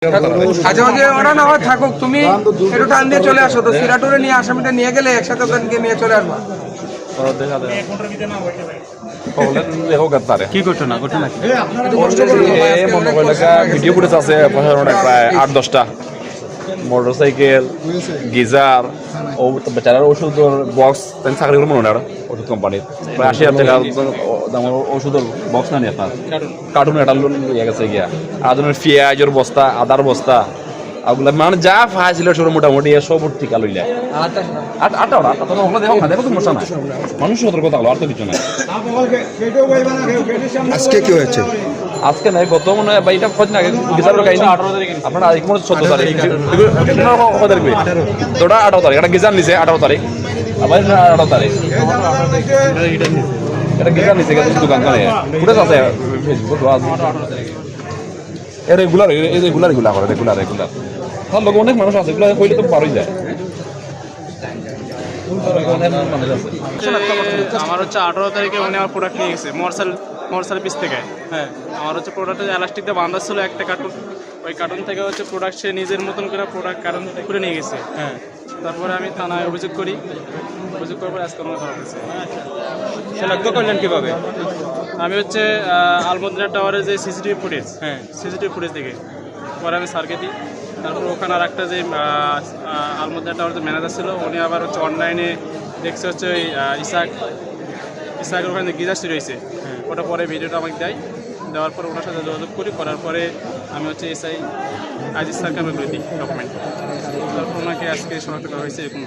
মাঝে মাঝে ওরা না হয় থাকুক, তুমি একটু টান দিয়ে চলে আসো তো, সিরাটুরে নিয়ে আসামিটা নিয়ে গেলে একসাথে ওদেরকে নিয়ে চলে আসবা। কি ঘটনা ঘটনা কি? একটু কষ্ট করো ভাই, আজকে অনেক কষ্ট হয়ে গেছে। ভিডিও ফুটেজ আছে প্রায় 8-10টা মোটরসাইকেল গিজার ও বেচারার ওষুধের বক্স চাকরি করে মনে হয় ওষুধ কোম্পানির প্রায় 80,000 টাকা দামের ওষুধের বক্স না নিয়ে আপনার কার্টুন একটা লোন ইয়ে গেছে গিয়া আর পেঁয়াজের বস্তা আদার বস্তা ওগুলো মানে যা ফাইছিল সব মোটামুটি সব টিকা লইলে আটটা তো ওগুলো দেখো না, দেখো তো সমস্যা নাই, মানুষ সতর্ক থাকলো আর তো কিছু নাই। আজকে কি হয়েছে? আজকে নাই গত মনে হয় এটা খোঁজ না গিজারের কাহিনী আপনারা আজকে মনে 14 তারিখ তোটা 18 তারিখ এটা গিজার নিছে 18 তারিখ আবার 18 তারিখ এটা গিজার নিছে গেছে দোকান করে ফুটেজ আছে ফেসবুক রেগুলার রেগুলার করে রেগুলার তার লোক অনেক মানুষ আছে এগুলো কইলে তো পারই যায়। আমার হচ্ছে 18 তারিখে উনি আমার প্রোডাক্ট নিয়ে গেছে মোরসাল পিস থেকে। হ্যাঁ, আমার হচ্ছে প্রোডাক্টটা এলাস্টিক দিয়ে বাঁধা ছিল একটা কার্টুন, ওই কার্টুন থেকে হচ্ছে প্রোডাক্ট সে নিজের মতন করে প্রোডাক্ট কার্টুন করে নিয়ে গেছে। হ্যাঁ, তারপরে আমি থানায় অভিযোগ করি, অভিযোগ করার পরে আজকে করা হয়েছে। শনাক্ত করলেন কিভাবে? আমি হচ্ছে আলমদিনা টাওয়ারের যে সিসিটিভি ফুটেজ, হ্যাঁ সিসিটিভি ফুটেজ দেখে পরে আমি স্যারকে দিই। তারপর ওখানে আর একটা যে আলমদিনা টাওয়ার যে ম্যানেজার ছিল উনি আবার হচ্ছে অনলাইনে দেখছে হচ্ছে ওই ইসাকের ওখানে গিজার চুরি হয়েছে, ওটা পরে ভিডিওটা আমাকে দেয়, দেওয়ার পরে ওনার সাথে যোগাযোগ করি, করার পরে আমি হচ্ছে এসআই আজিজ স্যারকে আমি করে দিই ডকুমেন্ট, তারপর ওনাকে আজকে শনাক্ত করা হয়েছে এরকম।